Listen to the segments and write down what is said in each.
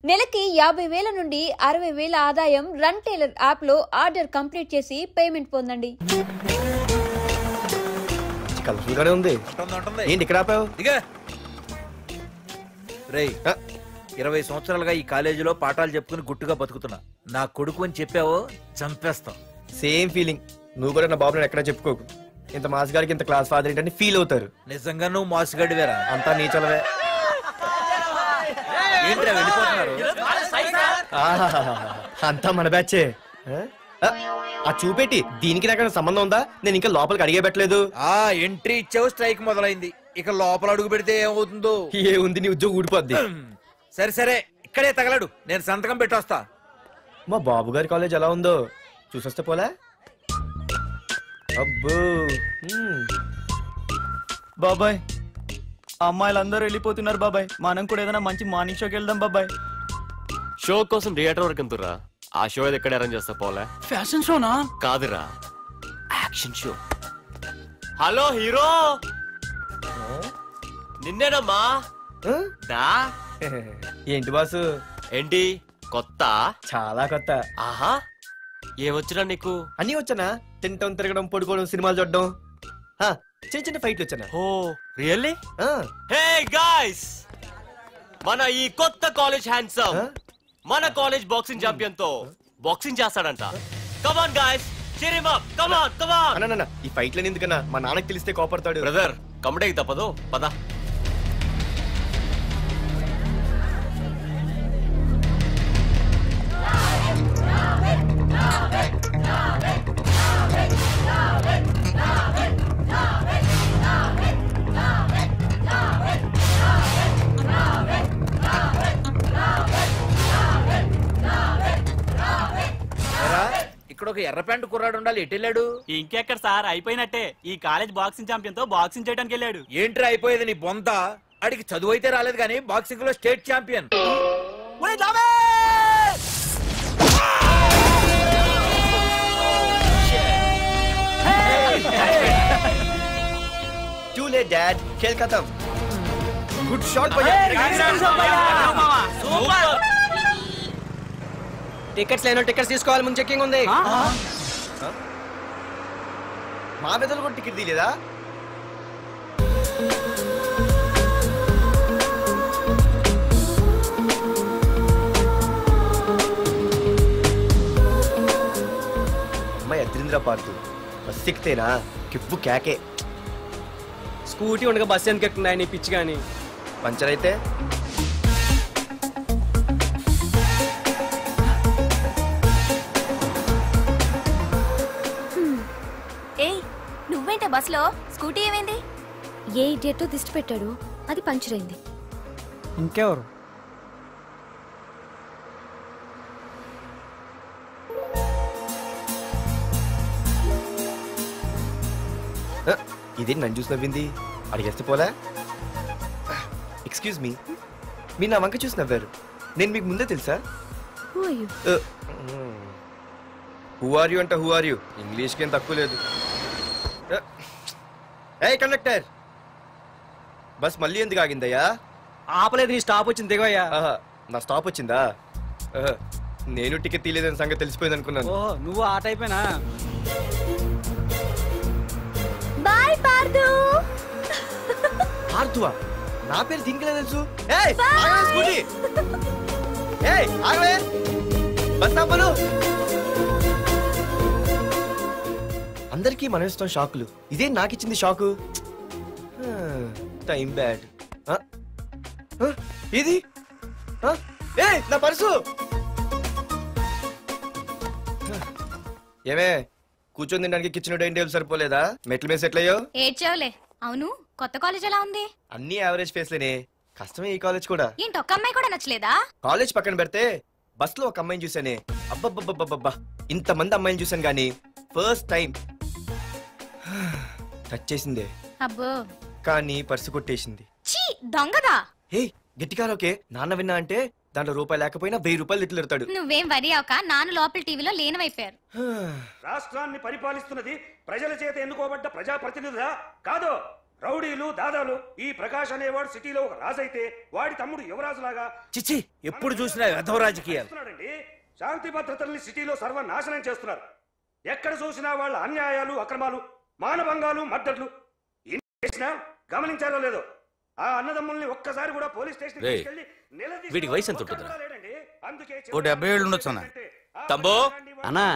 నెలకి 50,000 నుండి 60,000 ఆదాయం రన్ టైలర్ యాప్ లో ఆర్డర్ కంప్లీట్ చేసి పేమెంట్ పొందండి. కలర్ఫుల్ గానే ఉంది. ఏంటి ఇక్కడ ఆపావు? 20 సంవత్సరాలుగా ఈ కాలేజీలో పాఠాలు చెప్పుకుని గుట్టుగా బతుకుతున్నా. నా కొడుకు అని చెప్పావో చంపేస్తాం. Same feeling. నువ్వు కూడా నా బాబు ఎక్కడ చెప్పుకోకు. ఇంత మాస్ గారికి ఇంత క్లాస్ ఫాదర్ ఏంటని ఫీల్ అవుతారు. నిజంగా నువ్వు మాసుగడివేరా? అంతా నీ చలవే. ఏంట్రా వెళ్ళిపోతున్నారు? అంతా మన బ్యాచే. ఆ చూపెట్టి దీనికి నాకు సంబంధం ఉందా? నేను ఇంకా లోపలికి అడిగే పెట్టలేదు. ఎంట్రీ ఇచ్చావు, స్ట్రైక్ మొదలైంది. ఇక లోపల అడుగు పెడితే ఏమవుతుందో? ఏముంది, నీ ఉద్యోగం ఊడిపోద్ది. సరే సరే, ఇక్కడే తగలడు, నేను సంతకం పెట్టొస్తా. మా బాబు గారి కాలేజ్ ఎలా ఉందో చూసొస్తే పోలే. అబ్బో బాబాయ్, అమ్మాయిలందరూ వెళ్ళిపోతున్నారు బాబాయ్. మనం కూడా ఏదైనా మంచి మార్నింగ్ షోకి వెళ్దాం బాబాయ్. షో కోసం థియేటర్ వరకు ఎంతురా? ఆ షో ఏది ఎక్కడ అరేంజ్ చేస్తా పోలే? ఫ్యాషన్ షోనా? కాదురా, యాక్షన్ షో. హలో హీరో, నిన్నేనమ్మా. ఏంటి బాసు? ఏంటి కొత్త? చాలా కొత్త. ఆహా, ఏమొచ్చినా నీకు? అన్నీ వచ్చానా? తింటం, తిరగడం, పడుకోవడం, సినిమాలు చూడడం, చిన్న చిన్న ఫైట్లు వచ్చానా? ఓ రియల్లీ? హే గాయ్స్, మన ఈ కొత్త కాలేజ్ హ్యాండ్సమ్ మన కాలేజ్ బాక్సింగ్ ఛాంపియన్ తో బాక్సింగ్ చేస్తాడంట. Come on guys, cheer him up. Come on, come on. అన్న ఈ ఫైట్లని ఎందుకన్నా? మా నాన్నకి తెలిస్తే కోపడతాడు. బ్రదర్, కమడేకి తప్పదు, పద. ఇక్కడ ఒక ఎర్ర ప్యాంటు కుర్రాడు ఉండాలి, ఎటు వెళ్ళాడు? ఇంకెక్కడ సార్, అయిపోయినట్టే. ఈ కాలేజ్ బాక్సింగ్ ఛాంపియన్ తో బాక్సింగ్ చేయడానికి వెళ్ళాడు. ఏంట్రా అయిపోయేది నీ బొంత? అడిగి చదువు అయితే రాలేదు కానీ బాక్సింగ్ లో state champion. Too late, Dad. खेल खत्म. Good shot, भैया. టికెట్స్ లేనో టికెట్స్ తీసుకోవాలి, ముందు చెక్కింగ్ ఉంది. మా పెద్దలు కూడా టికెట్ తీయలేదా? అమ్మాయి అద్రింద్ర పార్తు బస్ ఎక్కితేనా కిప్పు కేకే. స్కూటీ ఉండగా బస్సు ఎందుకు ఎక్కుతున్నాయి నీ పిచ్చి కానీ? పంచర్ అయితే నువ్వేంటే బస్సులో? స్కూటీ ఏమైంది? ఏ ఇడియట్ దిష్టి పెట్టాడు, అది పంచర్ అయింది. ఇంకెవరు? ఇదే నన్ను చూసి నవ్వింది, అడిగేస్తే పోలే. ఎక్స్క్యూజ్ మీ, మీరు నా వంక చూసి నవ్వారు. నేను మీకు ముందే తెలుసా? హూ ఆర్ యూ అంటే హూ ఆర్ యూ, ఇంగ్లీష్కి ఏం తక్కువ లేదు. ఏ కండక్టర్, బస్ మళ్ళీ ఎందుకు ఆగిందయ్యా? ఆపలేదు, నీ స్టాప్ వచ్చింది, దిగోయ్యా. నా స్టాప్ వచ్చిందా? నేను టికెట్ తీయలేదని సంగతి తెలిసిపోయింది అనుకున్నాను. ఓహో, నువ్వు ఆ టైపేనా? బాయ్ పార్దు. పార్దువా? నా పేరు దీనికిలే తెలుసు. స్కూటీ బస్ ఆపను. అందరికీ మనం ఇస్తాం షాకులు, ఇదే నాకు ఇచ్చింది షాకు. Time bad. ఇది నా పర్సు. ఏమే కూర్చొని తినడానికి కిచెన్ డైనింగ్ టేబుల్ సరిపోలేదా? మెట్ల మీద సెట్ అయ్యో. ఏడ్చావులే. అవును, కొత్త కాలేజ్ ఎలా ఉంది? అన్ని యావరేజ్ ఫేస్లేనే, కష్టమే ఈ కాలేజ్ కూడా. ఏంటి, ఒక్క అమ్మాయి కూడా నచ్చలేదా? కాలేజ్ పక్కన పెడితే బస్ లో ఒక అమ్మాయిని చూసానే, అబ్బబ్బబ్బబ్బబ్బా ఇంతమంది అమ్మాయిని చూసాను గానీ ఫస్ట్ టైం టచ్ చేసిందే. అబ్బో, కానీ పర్సు కొట్టేసింది. చీ దొంగదా. హే గట్టిగా ఓకే, నాన్న విన్నా అంటే దాంట్లో రూపాయి లేకపోయినా 1000 రూపాయలు తిట్లు. నువ్వేం వరి అవక, నాన్న లోపల టీవీలో లేనవైపోయారు. రాష్ట్రాన్ని పరిపాలిస్తున్నది ప్రజల చేత ఎన్నుకోబడ్డ ప్రజాప్రతినిధులా కాదు, రౌడీలు దాదాలు. ఈ ప్రకాష్ అనేవాడు సిటీలో ఒక రాజైతే వాడి తమ్ముడు యువరాజులాగా చిచ్చి ఎప్పుడు చూసినా వెధవ రాజకీయాలు. శాంతి భద్రతల్ని సిటీలో సర్వనాశనం చేస్తున్నారు. ఎక్కడ చూసినా వాళ్ళ అన్యాయాలు, అక్రమాలు, మానభంగాలు, మద్దతులు. చేసినా గమనించారో లేదో ఆ అన్నదమ్ముల్ని ఒక్కసారి కూడా పోలీస్ స్టేషన్ వీడికి వయసు ఎంత ఉంటుందిరా? ఓ 70 ఏళ్ళు ఉండొచ్చు అన్న. తమ్ముడు అన్నా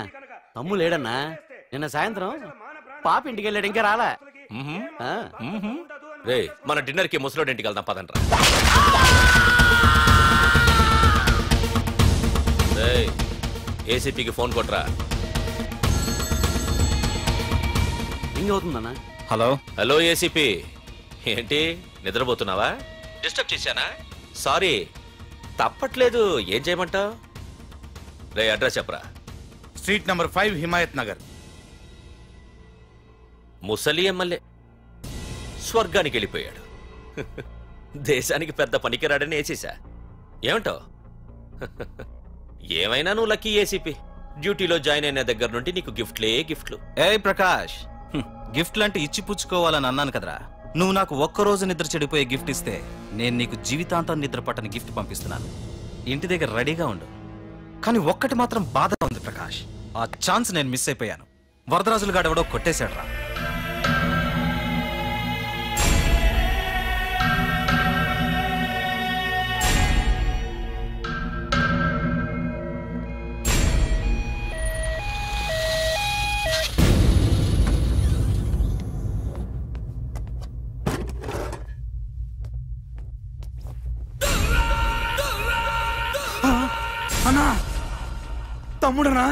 తమ్ము లేడన్నా, నిన్న సాయంత్రం పాప ఇంటికి వెళ్ళాడు, ఇంకా రాలా. రే మన డిన్నర్ కి ముసలోడి ఇంటికి వెళ్దాం పదండ్రా. ఏసీపీకి ఫోన్ కొట్రా. రింగ్ అవుతుందన్నా. హలో హలో ఏసీపీ, ఏంటి నిద్రపోతున్నావా? డిస్టర్బ్ చేశానా? సారీ, తప్పట్లేదు. ఏం చేయమంటావు? రే అడ్రస్ చెప్పరా. Street number 5 Himayat Nagar. ముసలి ఎమ్మెల్యే స్వర్గానికి వెళ్ళిపోయాడు. దేశానికి పెద్ద పనికిరాడని వేసేసా. ఏమంటావు? ఏమైనా నువ్వు లక్కీ ఏసీపీ. డ్యూటీలో జాయిన్ అయిన దగ్గర నుండి నీకు గిఫ్ట్లు. ఏ ప్రకాష్, గిఫ్ట్ లాంటి ఇచ్చి పుచ్చుకోవాలని అన్నాను కదరా. నువ్వు నాకు ఒక్కరోజు నిద్ర చెడిపోయే గిఫ్ట్ ఇస్తే నేను నీకు జీవితాంతం నిద్ర పట్టని గిఫ్ట్ పంపిస్తున్నాను. ఇంటి దగ్గర రెడీగా ఉండు. కానీ ఒక్కటి మాత్రం బాధగా ఉంది ప్రకాష్, ఆ ఛాన్స్ నేను మిస్ అయిపోయాను. వరదరాజులు గాడెవడో కొట్టేశాడు రా. అన్నా, తమ్ముడనా?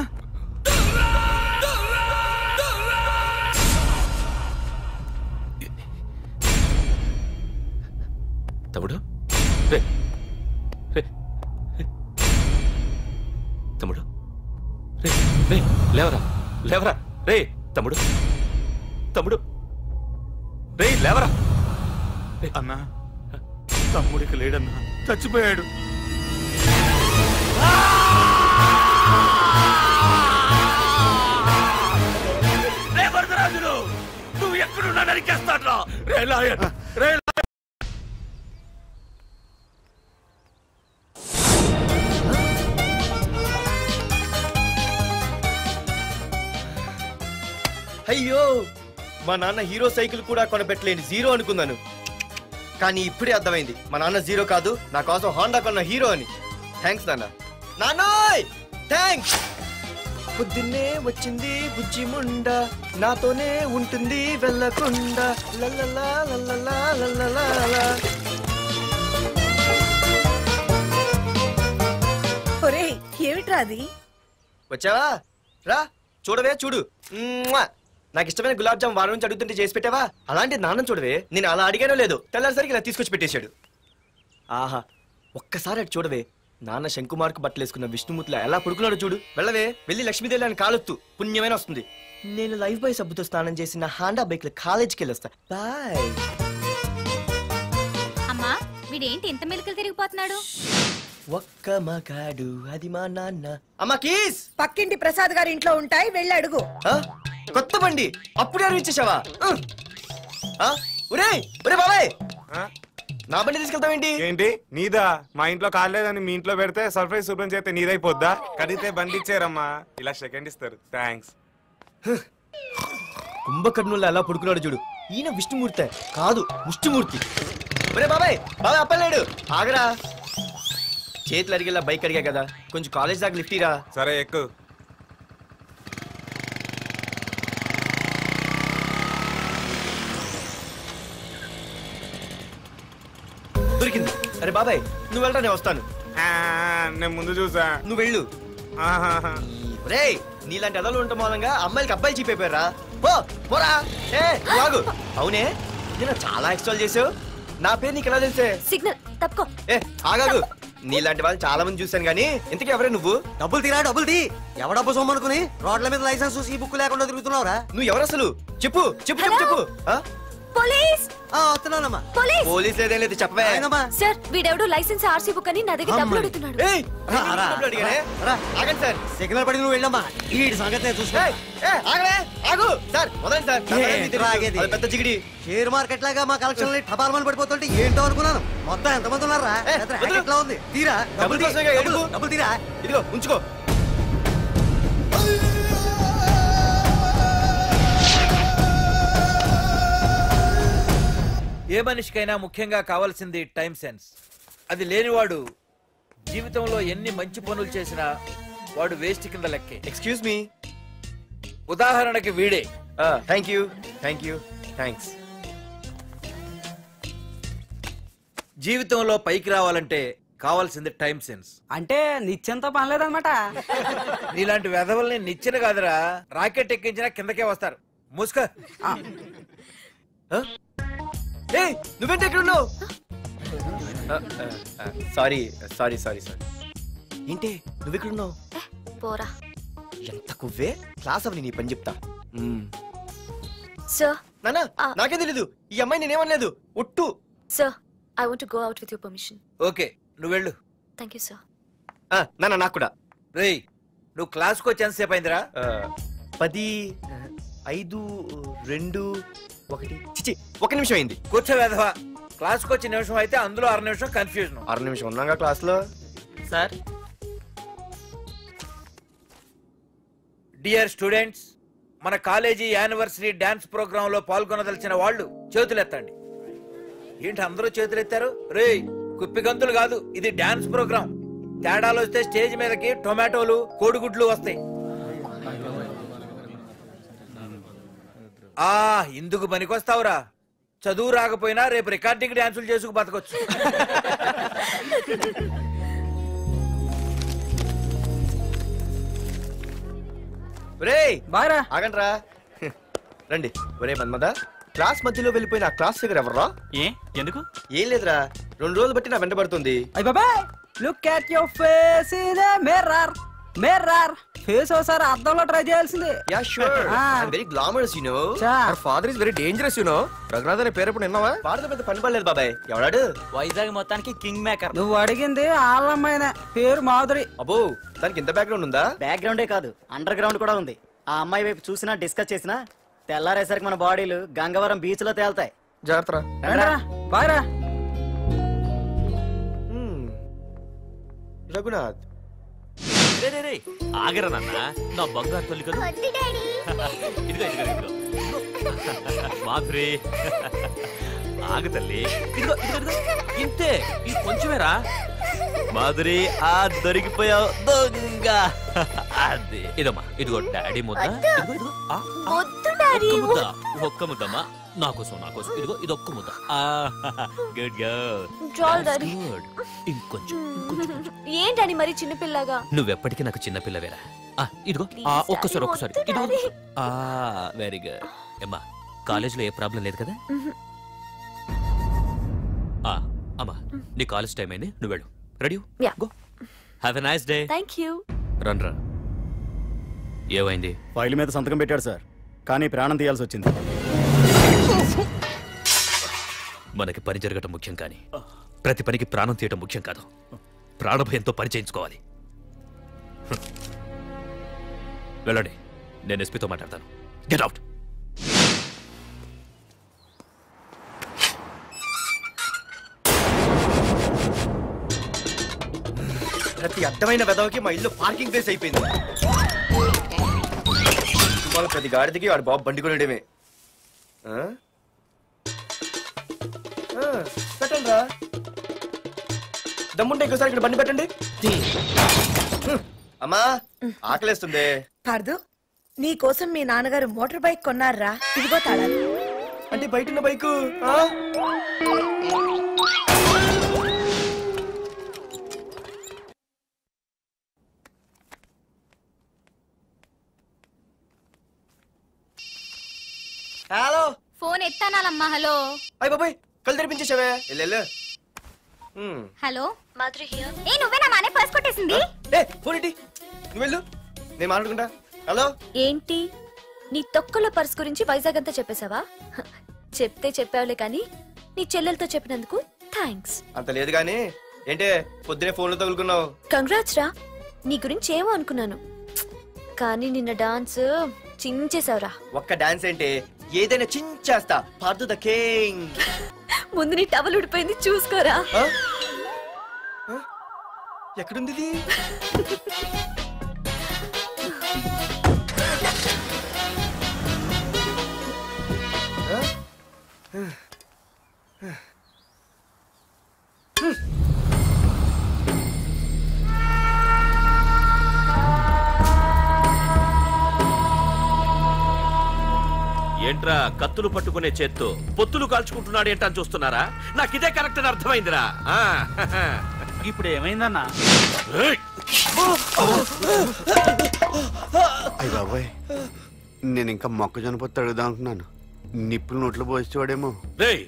తమ్ముడు రే రే తమ్ముడు రే రే లేవరా లేవరా రే తమ్ముడు రే లేవరా. అన్నా, తమ్ముడికి లేడన్నా, చచ్చిపోయాడు. నువ్వు ఎక్కడున్నా నరికేస్తాడ్రా. అయ్యో, మా నాన్న హీరో సైకిల్ కూడా కొనబెట్టలేని జీరో అనుకున్నాను. కానీ ఇప్పుడే అర్థమైంది, మా నాన్న జీరో కాదు, నా కోసం హోండా కొన్న హీరో అని. థ్యాంక్స్ నాన్న. నాన్నోయ్ థ్యాంక్స్. పొద్దున్నే వచ్చింది బుజ్జి ముండ, నాతోనే ఉంటుంది వెళ్ళకుండా. లల్లలా లల్లలా లల్లలా. ఒరేయ్, ఏమిట్రా అది? వచ్చావా? రా చూడవే, చూడు. నాకు ఇష్టమైన గులాబ్ జామ్ వారం నుంచి అడుగుతుంటే చేసి పెట్టావా? అలాంటి నాన్న చూడవే, నేను అలా అడిగానో లేదో తెల్లారిసరికి ఇలా తీసుకొచ్చి పెట్టేశాడు. ఆహా, ఒక్కసారి అటు చూడవే, నాన్న శంకుమార్కు బట్టలు వేసుకున్న విష్ణుమూర్తిలా ఎలా పడుకున్నాడో చూడు. వెళ్ళవే, వెళ్ళి లక్ష్మీదేవి అని కాలొత్తు, పుణ్యమైన వస్తుంది. నేను లైఫ్ బాయ్ సబ్బుతో స్నానం చేసి నా హాండా బైక్ లో కాలేజీకి వెళ్ళొస్తా. బాయ్. అమ్మా, వీడేంటి ఇంత మెలికలు తిరిగిపోతున్నాడు? ఒక్క మగాడు అది మా నాన్న. అమ్మా కీస్ పక్కింటి ప్రసాద్ గారి ఇంట్లో ఉంటాయి, వెళ్ళి అడుగు. కొత్త బండి అప్పుడే ఇచ్చేసావా? ఒరే ఒరే బాబాయ్, నా బండి తీసుకెళ్తావేంటి? ఏంటి నీదా? మా ఇంట్లో కాలేదని మీ ఇంట్లో పెడితే సర్ప్రైజ్ శుభ్రం చేస్తే నీదైపోద్దా? కడిగితే బండి ఇచ్చారమ్మా, ఇలా సెకండ్ ఇస్తారు. థ్యాంక్స్. కుంభకర్ణుల్లో ఎలా పడుకున్నాడు చూడు. ఈయన విష్ణుమూర్తి కాదు, ముష్టిమూర్తి. ఒరే బాబాయ్, బాబాయ్ అప్పలేడు, ఆగరా. చేతులు అడిగేలా బైక్ అడిగా కదా, కొంచెం కాలేజ్ దాకా లిఫ్ట్ ఇరా. సరే ఎక్కు. దొరికింది. అరే బాబాయ్ నువ్వు వెళ్ళరా, నేను వస్తాను. నేను ముందు చూసా. నువ్వు వెళ్ళు. రే, నీలాంటి ఎదలు ఉండటం మూలంగా అమ్మాయిలకి అబ్బాయిలు చీపైపోయారా? పోరా. ఏ లాగు. అవునే, నేను చాలా ఎక్స్ట్రాల్ చేసావు. నా పేరు నీకు ఎలా తెలిసే? సిగ్నల్ తప్పుకో. ఏ ఆగాగు, నీలాంటి వాళ్ళు చాలా మంది చూశాను గానీ ఇంతకీ ఎవరే నువ్వు? డబ్బులు తీరా, డబ్బులు తీ. ఎవడ డబ్బు సొమ్మనుకుని రోడ్ల మీద లైసెన్స్ చూసి ఈ బుక్ లేకుండా తిరుగుతున్నావురా? నువ్వు ఎవరు అసలు? చెప్పు చెప్పు చెప్పు చెప్పు. పోలీస్ వస్తున్నానమ్మా. పోలీస్ పోలీస్ లేదేం లేదు చెప్పవే. సార్ వీడెవడో లైసెన్స్ ఆర్సీ బుక్ అని నా దగ్గర డబ్బులు అడుగుతున్నాడు. ఏయ్, డబ్బులు అడిగానే? ఆగండి సార్. సిగ్నల్ పడి నువ్వు వెళ్ళమ్మా. ఈ సంగతి చూసుకో. ఆగలే, ఆగు సార్, వదండి సార్. అది పెద్ద జిగిడి. షేర్ మార్కెట్ లాగా మా కలెక్షన్ టపాల్మని పడిపోతుంటే ఏంటో అనుకున్నాను. మొత్తం ఎంతమంది ఉన్నారా? ఎట్లా ఉంది? తీరా డబ్బులు కోసమేగా ఏడుపు. డబ్బులు తీరా. ఇదిగో ఉంచుకో. ఏ మనిషికైనా ముఖ్యంగా కావాల్సింది టైం సెన్స్. అది లేనివాడు జీవితంలో ఎన్ని మంచి పనులు చేసినా వాడు వేస్ట్ కింద లెక్కే. Excuse me. ఉదాహరణకి వీడే. Thank you, thank you, thanks. జీవితంలో పైకి రావాలంటే కావాల్సింది టైం సెన్స్. అంటే నిత్యంతో పనిలేదన్నమాట. నీలాంటి వెధవల్ని నిచ్చిన కాదురా, రాకెట్ ఎక్కించినా కిందకే వస్తారు. ముసుక. నువ్వేంటి ఎక్కడ ఉన్నావు? Sorry sorry sorry sorry. ఏంటి నువ్వు ఇక్కడ ఉన్నావు? పోరా. ఎంత కువ్వే. క్లాస్ అవని నీ పని చెప్తా. సార్ నానా నాకే తెలీదు. ఈ అమ్మాయి నేనేమనలేదు. ఒట్టు. Sir I want to go out with your permission. Okay, నువ్వు వెళ్ళు. Thank you sir. నానా నాకు కూడా. రేయ్, నువ్వు క్లాస్కి వచ్చి ఎంతసేపు అయిందిరా? 10, 5, 2, 1. చిచి, 1 నిమిషం అయింది. కూర్చో వెధవా. క్లాస్కి వచ్చి నిమిషం అయితే అందులో 6 నిమిషం కన్ఫ్యూజన్. 6 నిమిషం ఉన్నాగా క్లాస్ లో. సార్, డియర్ స్టూడెంట్స్, మన కాలేజీ యానివర్సరీ డాన్స్ ప్రోగ్రామ్ లో పాల్గొనదలిచిన వాళ్ళు చేతులెత్తండి. ఏంటి అందరూ చేతులెత్తారు? రేయ్, కుప్పి గంతులు కాదు, ఇది డాన్స్ ప్రోగ్రామ్. తేడాలు వస్తే స్టేజ్ మీదకి టొమాటోలు, కోడిగుడ్లు వస్తాయి. ఇందుకు పనికొస్తావురా. చదువు రాకపోయినా రేపు రికార్డింగ్ డాన్సులు చేసుకు బతకొచ్చు. బాగా ఆగండ్రా. రండి. ఒరే మన్మద, క్లాస్ మధ్యలో వెళ్ళిపోయిన ఆ క్లాస్ దగ్గర ఎవర్రా? ఎందుకు? ఏం లేదురా, 2 రోజులు బట్టి నా వెంట పడుతుంది. Look at your face in a mirror. Mirror face ఒకసారి అద్దంలో ట్రై చేయాల్సిందే. Yeah sure. I am very glamorous you know. Our father is very dangerous you know. Raghunath అనే పేరు ఎప్పుడు విన్నావా? వాడితో పెద్ద పని పడలేదు బాబాయ్. ఎవడాడు? వైజాగ్ మొత్తానికి కింగ్ మేకర్. నువ్వు అడిగింది ఆళ్ళమ్మైన పేరు మాధురి. అబ్బో, దానికి ఇంత బ్యాక్గ్రౌండ్ ఉందా? బ్యాక్గ్రౌండే కాదు, అండర్ గ్రౌండ్ కూడా ఉంది. ఆ అమ్మాయి వైపు చూసినా డిస్కస్ చేసినా తెల్లారేసరికి మన బాడీలు గంగవరం బీచ్ లో తేల్తాయి. జాగ్రత్త. బాగా రఘునాథ్. ఆగరా నాన్న, నా బంగారు తల్లి కదా. ఇదిగో ఇదిగో ఇదిగో మాధురి, ఆగు తల్లి. ఇదిగో ఇదిగో ఇంతే, ఇది కొంచెమేరా. మాధురి, దొరికిపోయావు దొంగ. అదే ఇదమ్మా, ఇదిగో డాడీ ముద్ద. ఒక్క ముద్దమ్మా, నా కోసం ఇదిగో ఇదొక్క ముద్ద. Good girl. ఇంకొంచెం. ఏంటని మరి చిన్నపిల్లగా? నువ్వెప్పటికీ నాకు చిన్నపిల్లవేరా. ఇదిగో ఒక్కసారి ఇదిగో. Very good. అమ్మా, కాలేజీలో ఏ ప్రాబ్లం లేదు కదా? అమ్మా, నీ కాలేజ్ టైం అయింది, నువ్వు వెళ్ళు. Ready? Go. Have a nice day. Thank you. రా. ఏమైంది? ఫైల్ మీద సంతకం పెట్టాడు సార్, కానీ ప్రాణం తీయాల్సి వచ్చింది. మనకి పని జరగటం ముఖ్యం, కానీ ప్రతి పనికి ప్రాణం తీయటం ముఖ్యం కాదు. ప్రాణభయంతో పని చేయించుకోవాలి. వెళ్ళండి, నేను ఎస్పీతో మాట్లాడతాను. Get out. ప్రతి అడ్డమైన వెదవకి మా ఇల్లు పార్కింగ్ ప్లేస్ అయిపోయింది. ప్రతి గాడిదికి వాడు బాబు బండి కొనడమే. పెట్టండి రా. దమ్ముంటే ఇంకోసారి ఇక్కడ బండి పెట్టండి. అమ్మా, ఆకలేస్తుంది. పార్దు, నీ కోసం మీ నాన్నగారు మోటార్ బైక్ కొన్నారా? ఇదిగో తాళాలు. అంటే బయట ఉన్న బైకు. హలో. ఫోన్ ఎత్తానాలమ్మా. హలో. అయ్య బాబాయ్, కళ్ళు తెరిపించేసావే. వెళ్ళు. Hello Madhuri here. నువ్వే నా మానే పర్స్ కొట్టేసింది. ఫోన్ ఏంటి? నువ్వు వెళ్ళు, నేను మాట్లాడుకుంటా. హలో. ఏంటి, నీ తొక్కల పర్స్ గురించి వైజాగ్ అంతా చెప్పేశావా? చెప్తే చెప్పావులే కానీ నీ చెల్లెలతో చెప్పినందుకు థ్యాంక్స్. అంత లేదు కానీ ఏంటే పొద్దునే ఫోన్లో తగులుకున్నావు? కంగ్రాట్స్ రా, నీ గురించి ఏమో అనుకున్నాను కానీ నిన్న డాన్స్ చించేసావురా. ఒక్క డాన్స్ ఏంటి, ఏదైనా చించేస్తా. Pardhu the king. ముందు నీ టవల్ ఉడిపోయింది చూసుకోరా. ఎక్కడుంది ఇది? ఏంట్రా కత్తులు పట్టుకునే చేత్తో పొత్తులు కాల్చుకుంటున్నాడు ఏంటని చూస్తున్నారా? నాకు ఇదే కరెక్ట్ అని అర్థమైందిరా. ఇప్పుడు ఏమైందన్నా? అయ్య బాబాయ్, నేను ఇంకా మొక్కజొన్న పొత్తు అడుగుదాం అనుకున్నాను. నిప్పులు నోట్లో పోసేవాడేమో. రేయ్,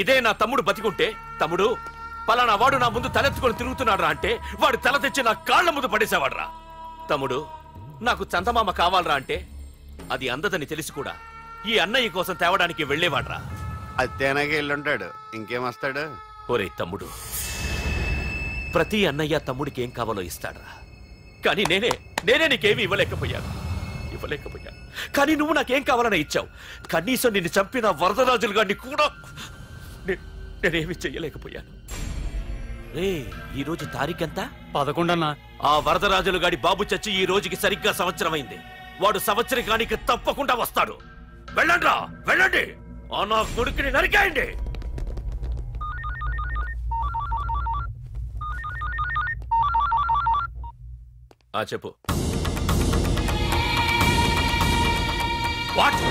ఇదే నా తమ్ముడు బతికుంటే, తమ్ముడు పలానా వాడు నా ముందు తలెత్తుకొని తిరుగుతున్నాడు అంటే వాడు తల తెచ్చి నా కాళ్ల ముందు పడేసేవాడ్రా. తమ్ముడు నాకు చందమామ కావాలరా అంటే అది అందదని తెలిసి కూడా ఈ అన్నయ్య కోసం తేవడానికి వెళ్లేవాడ్రా. అత్తేనాకి వెళ్ళుంటాడు, ఇంకేమొస్తాడు? ఒరే తమ్ముడు, ప్రతి అన్నయ్య తమ్ముడికి ఏం కావాలో ఇస్తాడ్రా. కానీ నేనే నీకేమీ ఇవ్వలేకపోయాను. కానీ నువ్వు నాకేం కావాలని ఇచ్చావు. కనీసం నిన్ను చంపిన వరదరాజులు గారిని కూడా నేనేమి చెయ్యలేకపోయాను. రే, ఈ రోజు తారీఖెంత? 11 అన్నా. ఆ వరదరాజులు గాడి బాబు చచ్చి ఈ రోజుకి సరిగ్గా సంవత్సరం అయింది. వాడు సంవత్సరానికి తప్పకుండా వస్తాడు. వెళ్ళండి రా, వెళ్ళండి. ఆ నా కొడుకుని నరికేయండి. చెప్పు. వాట్?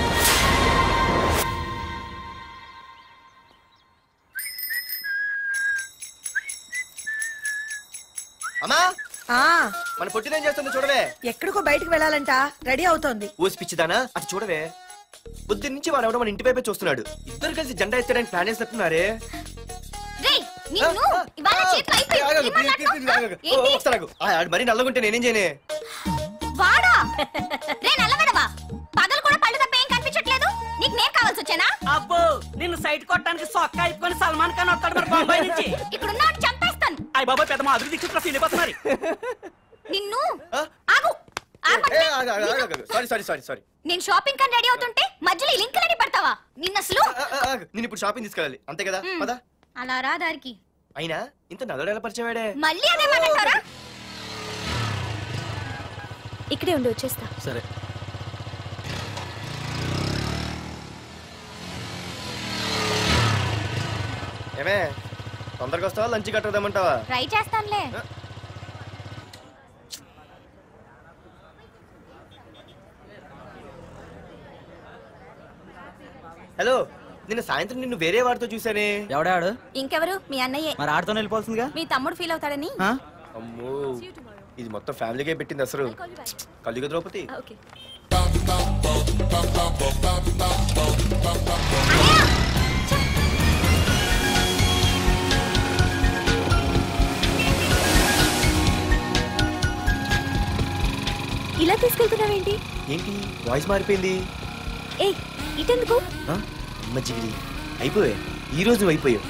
అమ్మా, మన పొట్టినేం చేస్తుంది చూడవే. ఎక్కడికో బయటకు వెళ్ళాలంట, రెడీ అవుతోంది. ఊసి పిచ్చిదానా, అటు చూడవే. బుద్ధి నుంచి వాడు ఎవడో మన ఇంటి వైపే చూస్తున్నాడు. ఇద్దరు కలిసి జెండా ఎత్తడానికి ప్లాన్ చేస్తున్నట్టున్నారే. మరి నల్లగుంటే నేనేం చేయనే? వాడా రే నల్లవడవా, పగలు కూడా పళ్ళు తప్ప ఏం కనిపించట్లేదు. నీకు నేను కావాల్సి వచ్చానా? అబ్బో, నిన్ను సైట్ కొట్టడానికి సొక్క అయిపోయి సల్మాన్ ఖాన్ వస్తాడు మరి బొంబాయి నుంచి. ఇక్కడ ఉన్నాడు చంపేస్తాను. అయ్య బాబాయ్, పెద్ద మా అభివృద్ధి చుట్టూ ఫీల్ అయిపోతున్నారు. నిన్ను ఆగు. సారీ. నేను షాపింగ్ కని రెడీ అవుతుంటే మధ్యలో ఈ లింక్ రెడీ పెడతావా? నిన్న అసలు నేను ఇప్పుడు షాపింగ్ తీసుకెళ్ళాలి, అంతే కదా? పదా. అలా రా దారికి. అయినా ఇంత నల్లడు ఎలా పరిచయం వాడే? మళ్ళీ అదే మాట్లాడతారా? ఇక్కడే ఉండి వచ్చేస్తా. సరే. ఏమే, తొందరగా వస్తావా? లంచ్ కట్టదామంటావా? ట్రై చేస్తానులే. హలో, నిన్న సాయంత్రం నిన్ను వేరే వాడితో చూసానే. ఎవడాడు? ఇంకెవరు? మీ అన్నయ్యే. మరి ఆడుతో వెళ్ళిపోతుందిగా. మీ తమ్ముడు ఫీల్ అవుతాడని. అమ్మో, ఇది మొత్తం ఫ్యామిలీకే పెట్టింది అసలు. కలియుగ ద్రౌపది. ఇలా తీసుకెళ్తున్నావేంటి? ఏంటి వాయిస్ మారిపోయింది? ఏ ఇటెందుకు? అమ్మ జిగిరి, అయిపోయా. ఈ రోజు నువ్వు అయిపోయావు.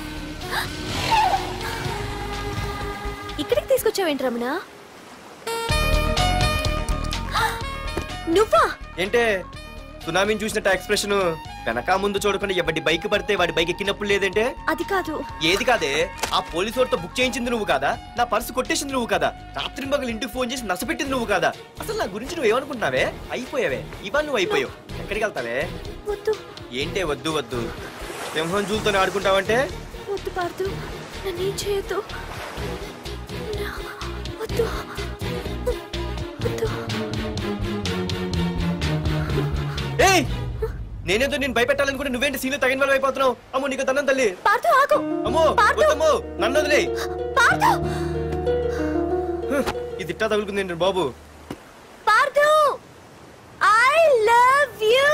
ఇక్కడికి తీసుకొచ్చావేంటి రమణ? నువ్వా? ఏంటే సునామీని చూసినట్టు ఎక్స్ప్రెషన్? వెనక ముందు చూడకుండా ఎవడి బైక్ పడితే వాడి బైక్ ఎక్కినప్పుడు లేదంటే? అది కాదు. ఏది కాదే? ఆ పోలీసు వాడితో బుక్ చేయించింది నువ్వు కాదా? నా పర్సు కొట్టేసింది నువ్వు కాదా? రాత్రి మగలు ఇంటికి ఫోన్ చేసి నసపెట్టింది నువ్వు కాదా? అసలు నా గురించి నువ్వు ఏమనుకుంటున్నావే? అయిపోయావే, ఇవాళ నువ్వు అయిపోయావు. ఎక్కడికి వెళ్తావే? ఏంటే వద్దు వద్దు, సింహం జూలతో ఆడుకుంటావంటే? వద్దు పార్దు, నన్నేం చేయొద్దు. వద్దు వద్దు. ఏయ్, నేనేదో నేను భయపెట్టాలనుకుంటే నువ్వేంటి సీన్లో తగిన వాళ్ళు అయిపోతున్నావు? అమ్మో, నీకు దండం తల్లి. అమ్మో వద్దమ్మో, నన్ను వదిలే. ఇది ఇట్టా తగులుకుంది బాబు. Pardhu, I love you.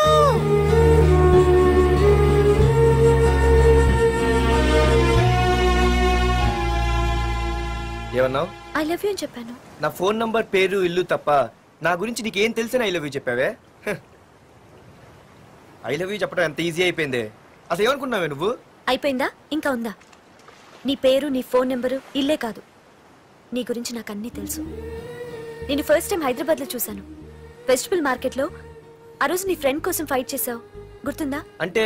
ఏమన్నావు? ఐ లవ్ యూ అని చెప్పాను. నా ఫోన్ నంబర్, పేరు, ఇల్లు తప్ప నా గురించి నీకేం తెలిసిన ఐ లవ్ యూ చెప్పావే? ఐ లవ్ యూ చెప్పడం ఎంత ఈజీ అయిపోయింది. అసలు ఏమనుకున్నావే నువ్వు? అయిపోయిందా ఇంకా ఉందా? నీ పేరు, నీ ఫోన్ నెంబరు, ఇల్లే కాదు, నీ గురించి నాకు అన్నీ తెలుసు. నేను ఫస్ట్ టైం హైదరాబాద్లో చూశాను, వెజిటబుల్ మార్కెట్లో. ఆ రోజు నీ ఫ్రెండ్ కోసం ఫైట్ చేసావు, గుర్తుందా? అంటే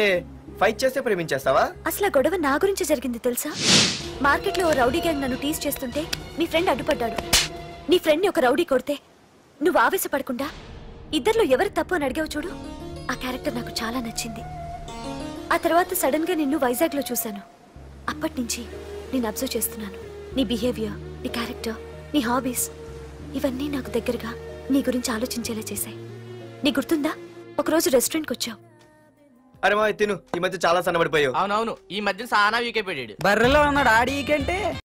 ఫైట్ చేస్తే ప్రేమించేస్తావా? అసలు ఆ గొడవ నా గురించి జరిగింది తెలుసా? మార్కెట్లో ఓ రౌడీ గ్యాంగ్ నన్ను టీజ్ చేస్తుంటే నీ ఫ్రెండ్ అడ్డుపడ్డాడు. నీ ఫ్రెండ్ని ఒక రౌడీ కొడితే నువ్వు ఆవేశపడకుండా ఇద్దరిలో ఎవరు తప్పు అని అడిగావు చూడు, ఆ క్యారెక్టర్ నాకు చాలా నచ్చింది. ఆ తర్వాత సడన్ గా నిన్ను వైజాగ్లో చూశాను. అప్పటి నుంచి నేను అబ్జర్వ్ చేస్తున్నాను. నీ బిహేవియర్, నీ క్యారెక్టర్, నీ హాబీస్ ఇవన్నీ నాకు దగ్గరగా నీ గురించి ఆలోచించేలా చేశాయి. నీ గుర్తుందా ఒకరోజు రెస్టారెంట్కి వచ్చావు? అరే మా తిను, ఈ మధ్య చాలా సన్నబడిపోయావు. అవునవును, ఈ మధ్య సానా వీకే పెట్టాడు. బర్రెలో ఉన్నాడు ఆడి కంటే